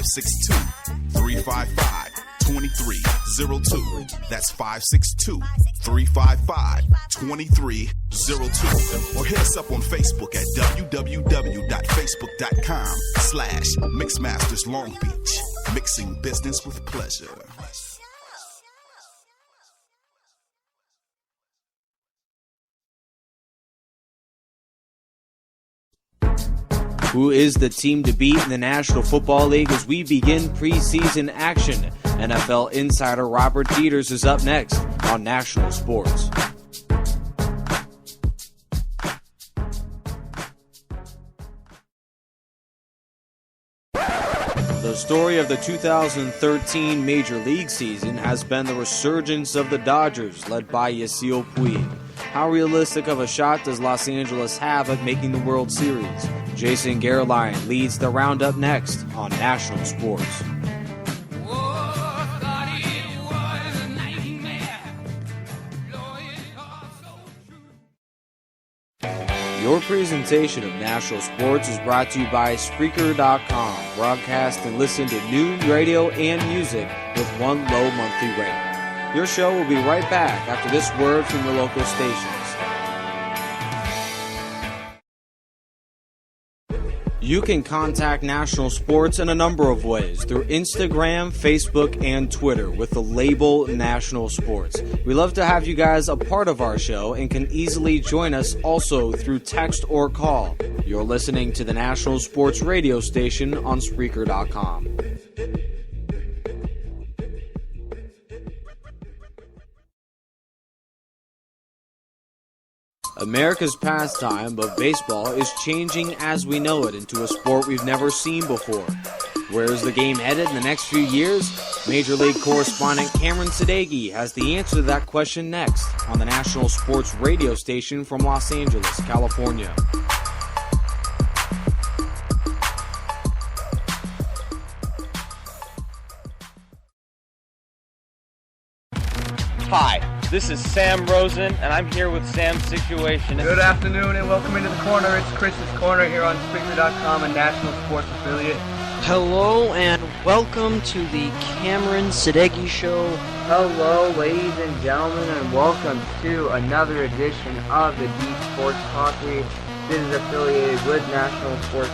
562-355-2302. That's 562-355-2302. Or hit us up on Facebook at www.facebook.com/Mixmasters Long Beach. Mixing business with pleasure. Who is the team to beat in the National Football League as we begin preseason action? NFL insider Robert Dieters is up next on National Sports. The story of the 2013 Major League season has been the resurgence of the Dodgers, led by Yasiel Puig. How realistic of a shot does Los Angeles have at making the World Series? Jason Gerline leads the roundup next on National Sports. Your presentation of National Sports is brought to you by Spreaker.com. Broadcast and listen to news, radio, and music with one low monthly rate. Your show will be right back after this word from your local stations. You can contact National Sports in a number of ways, through Instagram, Facebook, and Twitter with the label National Sports. We love to have you guys a part of our show and can easily join us also through text or call. You're listening to the National Sports radio station on Spreaker.com. America's pastime of baseball is changing as we know it into a sport we've never seen before. Where is the game headed in the next few years? Major League correspondent Cameron Sadeghi has the answer to that question next on the National Sports radio station from Los Angeles, California. Hi, this is Sam Rosen, and I'm here with Sam's Situation. Good afternoon, and welcome into the corner. It's Chris's Corner here on Spreaker.com, a National Sports affiliate. Hello, and welcome to the Cameron Sadeghi Show. Hello, ladies and gentlemen, and welcome to another edition of the Deep Sports Coffee. This is affiliated with National Sports.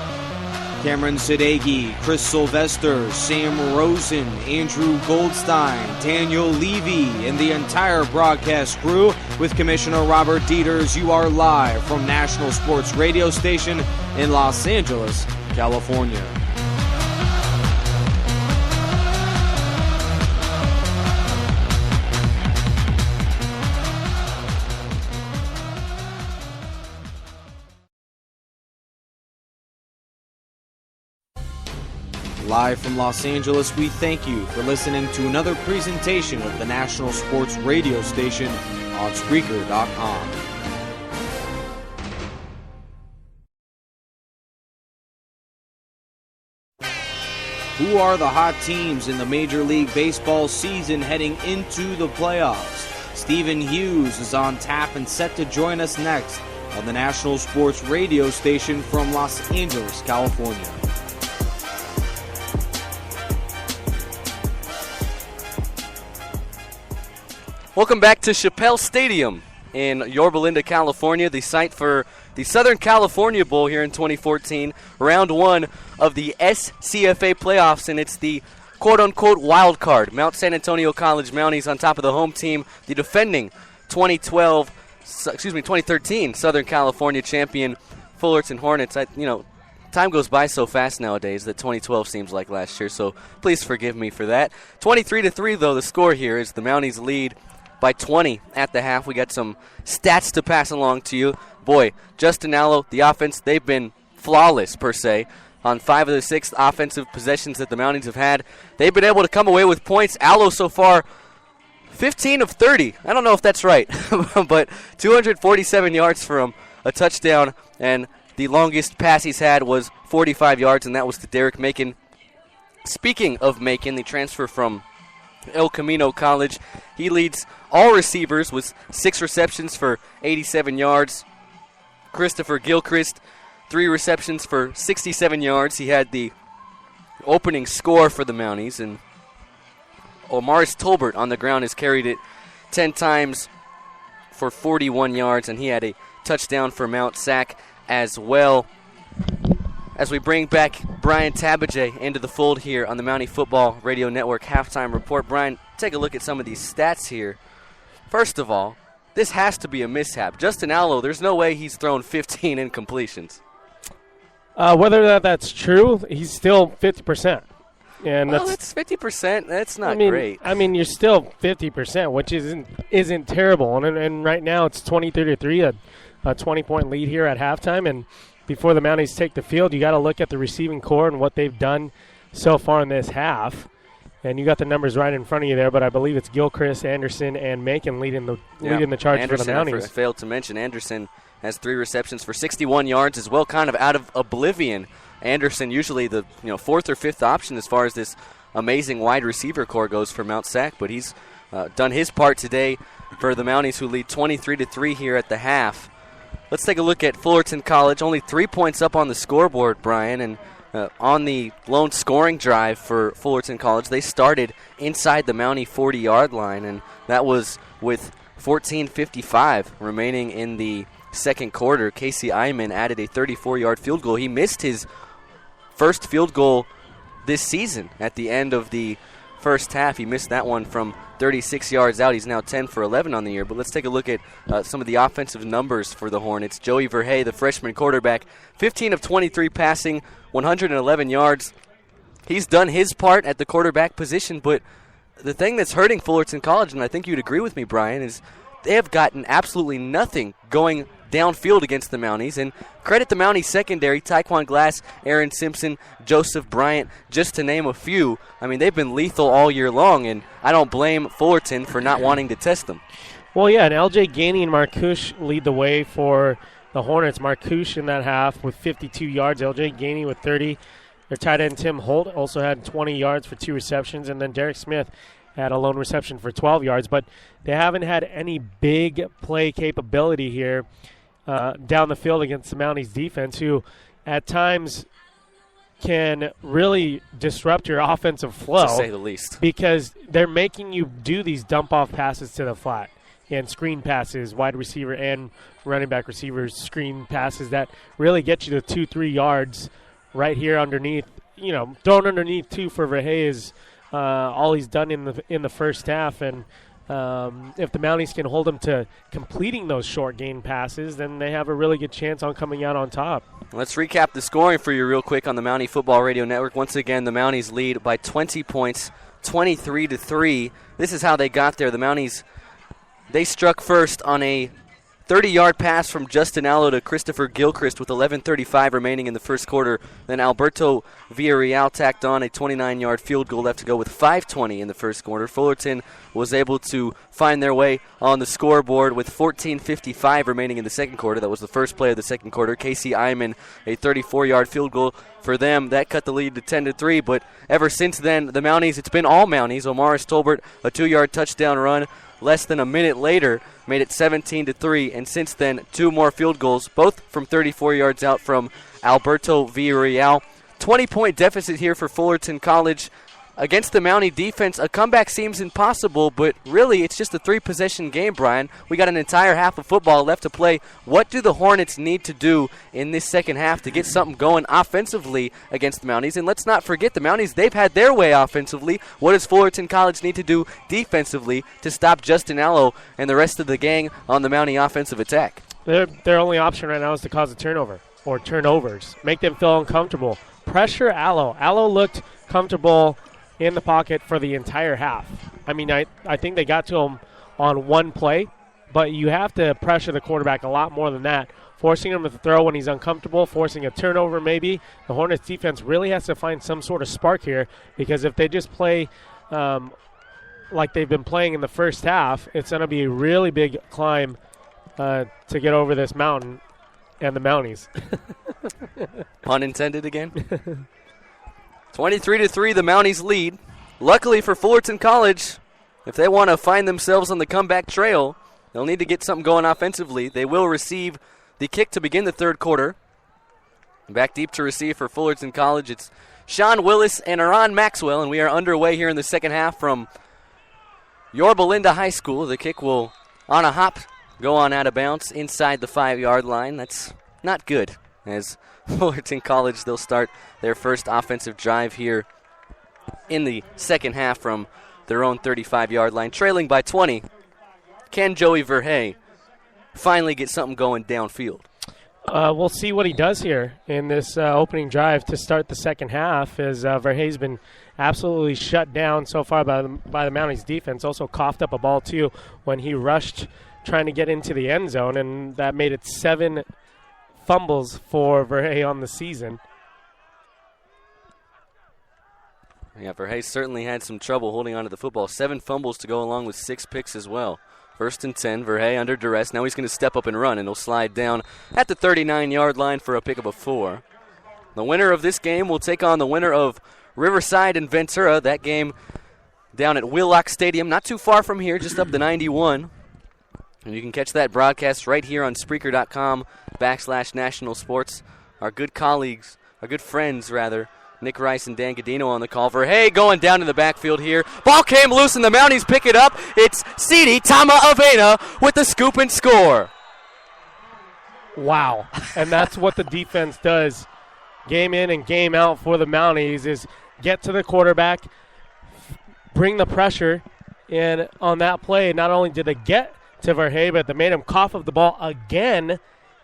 Cameron Sadeghi, Chris Sylvester, Sam Rosen, Andrew Goldstein, Daniel Levy, and the entire broadcast crew with Commissioner Robert Dieters. You are live from National Sports radio station in Los Angeles, California. Live from Los Angeles, we thank you for listening to another presentation of the National Sports radio station on Spreaker.com. Who are the hot teams in the Major League Baseball season heading into the playoffs? Stephen Hughes is on tap and set to join us next on the National Sports radio station from Los Angeles, California. Welcome back to Chappelle Stadium in Yorba Linda, California, the site for the Southern California Bowl here in 2014, round one of the SCFA playoffs, and it's the quote-unquote wild card. Mount San Antonio College Mounties on top of the home team, the defending 2013 Southern California champion Fullerton Hornets. Time goes by so fast nowadays that 2012 seems like last year, so please forgive me for that. 23-3, though, the score here is the Mounties lead by 20 at the half. We got some stats to pass along to you. Boy, Justin Allo, the offense, they've been flawless, per se. On 5 of the 6 offensive possessions that the Mounties have had, they've been able to come away with points. Allo so far, 15 of 30. I don't know if that's right, but 247 yards for him, a touchdown, and the longest pass he's had was 45 yards, and that was to Derek Macon. Speaking of Macon, the transfer from El Camino College, he leads all receivers with 6 receptions for 87 yards. Christopher Gilchrist, 3 receptions for 67 yards. He had the opening score for the Mounties, and Omaris Tolbert on the ground has carried it 10 times for 41 yards, and he had a touchdown for Mount Sac as well. As we bring back Brian Tabajay into the fold here on the Mountie Football Radio Network halftime report. Brian, take a look at some of these stats here. First of all, this has to be a mishap. Justin Allo, there's no way he's thrown 15 incompletions. Whether that's true, he's still 50%. And that's 50%. That's not great. I mean, you're still 50%, which isn't terrible. And right now it's 23-3, a 20-point lead here at halftime. And before the Mounties take the field, you got to look at the receiving core and what they've done so far in this half. And you got the numbers right in front of you there, but I believe it's Gilchrist, Anderson, and Macon leading the charge Anderson, for the Mounties. I failed to mention Anderson has 3 receptions for 61 yards as well, kind of out of oblivion. Anderson usually the 4th or 5th option as far as this amazing wide receiver core goes for Mount Sac, but he's done his part today for the Mounties, who lead 23-3 here at the half. Let's take a look at Fullerton College. Only 3 points up on the scoreboard, Brian, and on the lone scoring drive for Fullerton College, they started inside the Mountie 40-yard line, and that was with 14:55 remaining in the second quarter. Casey Iman added a 34-yard field goal. He missed his first field goal this season at the end of the first half. He missed that one from 36 yards out. He's now 10 for 11 on the year. But let's take a look at some of the offensive numbers for the Hornets. Joey Verhey, the freshman quarterback, 15 of 23 passing, 111 yards. He's done his part at the quarterback position, but the thing that's hurting Fullerton College, and I think you'd agree with me, Brian, is they have gotten absolutely nothing going downfield against the Mounties. And credit the Mounties secondary, Taekwon Glass, Aaron Simpson, Joseph Bryant, just to name a few. I mean, they've been lethal all year long, and I don't blame Fullerton for not wanting to test them. Well, yeah, and L.J. Gainey and Marcouche lead the way for the Hornets. Marcouche in that half with 52 yards, L.J. Gainey with 30. Their tight end Tim Holt also had 20 yards for 2 receptions, and then Derek Smith had a lone reception for 12 yards. But they haven't had any big play capability here down the field against the Mounties defense, who at times can really disrupt your offensive flow, to say the least, because they're making you do these dump-off passes to the flat and screen passes, wide receiver and running back receivers, screen passes that really get you to 2-3 yards right here underneath. Thrown underneath, too, for Verhey is all he's done in the first half. And if the Mounties can hold them to completing those short gain passes, then they have a really good chance on coming out on top. Let's recap the scoring for you real quick on the Mountie Football Radio Network. Once again, the Mounties lead by 20 points, 23-3. This is how they got there. The Mounties, they struck first on a 30-yard pass from Justin Allo to Christopher Gilchrist with 11:35 remaining in the first quarter. Then Alberto Villarreal tacked on a 29-yard field goal left to go with 5:20 in the first quarter. Fullerton was able to find their way on the scoreboard with 14:55 remaining in the second quarter. That was the first play of the second quarter. Casey Iman, a 34-yard field goal for them. That cut the lead to 10-3, but ever since then, the Mounties, it's been all Mounties. Omaris Tolbert, a 2-yard touchdown run. Less than a minute later, made it 17-3, and since then, 2 more field goals, both from 34 yards out from Alberto Villarreal. 20-point deficit here for Fullerton College. Against the Mountie defense, a comeback seems impossible, but really it's just a 3-possession game, Brian. We got an entire half of football left to play. What do the Hornets need to do in this second half to get something going offensively against the Mounties? And let's not forget the Mounties, they've had their way offensively. What does Fullerton College need to do defensively to stop Justin Allo and the rest of the gang on the Mountie offensive attack? Their only option right now is to cause a turnover or turnovers. Make them feel uncomfortable. Pressure Allo. Allo looked comfortable in the pocket for the entire half. I mean, I think they got to him on one play, but you have to pressure the quarterback a lot more than that, forcing him to throw when he's uncomfortable, forcing a turnover maybe. The Hornets defense really has to find some sort of spark here, because if they just play like they've been playing in the first half, it's going to be a really big climb to get over this mountain and the Mounties. Pun intended again? 23-3, the Mounties lead. Luckily for Fullerton College, if they want to find themselves on the comeback trail, they'll need to get something going offensively. They will receive the kick to begin the third quarter. Back deep to receive for Fullerton College, it's Sean Willis and Aaron Maxwell, and we are underway here in the second half from Yorba Linda High School. The kick will, on a hop, go on out of bounds inside the 5-yard line. That's not good, as Fullerton College, they'll start their first offensive drive here in the second half from their own 35-yard line. Trailing by 20, can Joey Verhey finally get something going downfield? We'll see what he does here in this opening drive to start the second half, as Verhey's been absolutely shut down so far by the Mounties defense. Also coughed up a ball, too, when he rushed trying to get into the end zone, and that made it 7 fumbles for Verhey on the season. Yeah, Verhey certainly had some trouble holding on to the football. 7 fumbles to go along with 6 picks as well. 1st and 10, Verhey under duress. Now he's going to step up and run, and he'll slide down at the 39-yard line for a pickup of 4. The winner of this game will take on the winner of Riverside and Ventura. That game down at Wheelock Stadium, not too far from here, just up the 91. And you can catch that broadcast right here on Spreaker.com/National Sports. Our good colleagues, our good friends, rather, Nick Rice and Dan Godino on the call. Verhey going down in the backfield here. Ball came loose and the Mounties pick it up. It's Sidi Tama Avena with the scoop and score. Wow. And that's what the defense does game in and game out for the Mounties, is get to the quarterback, bring the pressure, and on that play, not only did they get to Verhey, but they made him cough up the ball again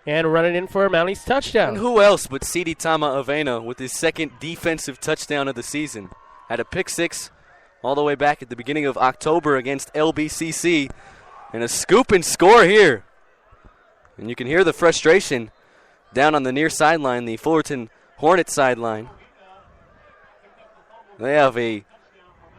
and run it in for a Mounties touchdown. And who else but Sidi Tama Avena with his second defensive touchdown of the season. Had a pick 6 all the way back at the beginning of October against LBCC, and a scoop and score here. And you can hear the frustration down on the near sideline, the Fullerton Hornets sideline. They have a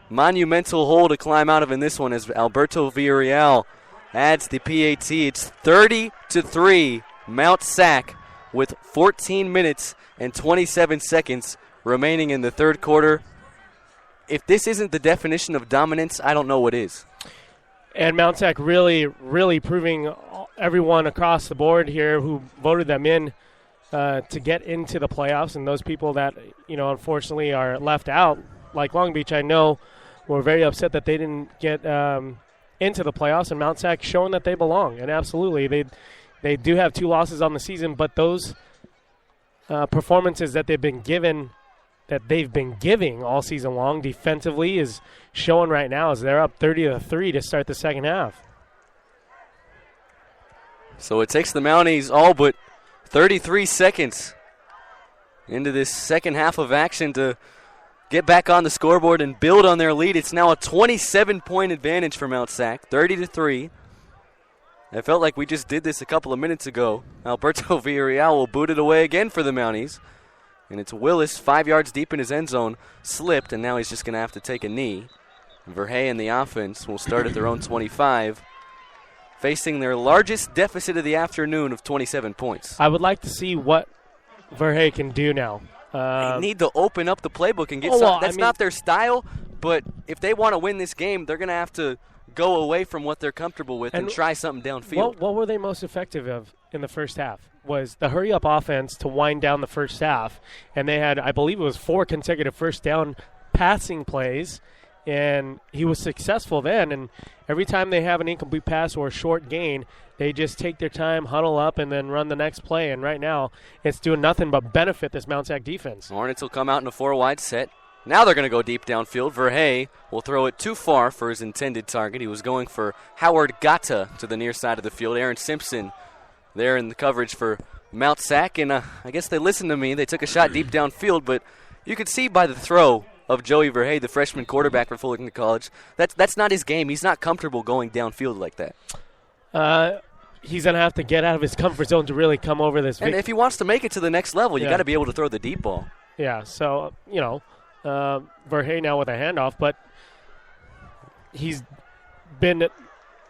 monumental hole to climb out of in this one as Alberto Villarreal adds the PAT. It's 30-3, Mount SAC, with 14 minutes and 27 seconds remaining in the third quarter. If this isn't the definition of dominance, I don't know what is. And Mount SAC really, really proving everyone across the board here who voted them in to get into the playoffs, and those people that, unfortunately are left out, like Long Beach, I know, were very upset that they didn't get into the playoffs, and Mount SAC showing that they belong. And absolutely, they do have 2 losses on the season, but those performances that they've been giving all season long defensively is showing right now, as they're up 30-3 to start the second half. So it takes the Mounties all but 33 seconds into this second half of action to get back on the scoreboard and build on their lead. It's now a 27-point advantage for Mount SAC, 30-3. It felt like we just did this a couple of minutes ago. Alberto Villarreal will boot it away again for the Mounties. And it's Willis, 5 yards deep in his end zone, slipped, and now he's just going to have to take a knee. Verhey and the offense will start at their own 25, facing their largest deficit of the afternoon of 27 points. I would like to see what Verhey can do now. They need to open up the playbook and get something. That's not their style, but if they want to win this game, they're going to have to go away from what they're comfortable with and try something downfield. What were they most effective of in the first half? Was the hurry-up offense to wind down the first half, and they had, I believe it was 4 consecutive first down passing plays, and he was successful then. And every time they have an incomplete pass or a short gain, they just take their time, huddle up, and then run the next play. And right now, it's doing nothing but benefit this Mount SAC defense. Hornets will come out in a 4-wide set. Now they're going to go deep downfield. Verhey will throw it too far for his intended target. He was going for Howard Gata to the near side of the field. Aaron Simpson there in the coverage for Mount SAC. And I guess they listened to me. They took a shot deep downfield, but you could see by the throw of Joey Verhey, the freshman quarterback for Fullerton College, that's not his game. He's not comfortable going downfield like that. He's going to have to get out of his comfort zone to really come over this. And if he wants to make it to the next level, you got to be able to throw the deep ball. Yeah, so, Verhey now with a handoff, but he's been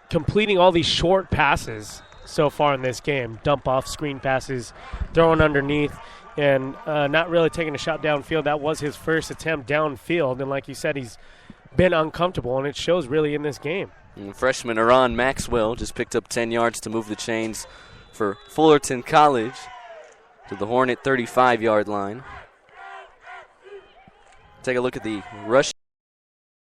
completing all these short passes so far in this game. Dump off, screen passes, throwing underneath, and not really taking a shot downfield. That was his first attempt downfield, and like you said, he's been uncomfortable, and it shows really in this game. And freshman Aaron Maxwell just picked up 10 yards to move the chains for Fullerton College to the Hornet 35-yard line. Take a look at the rush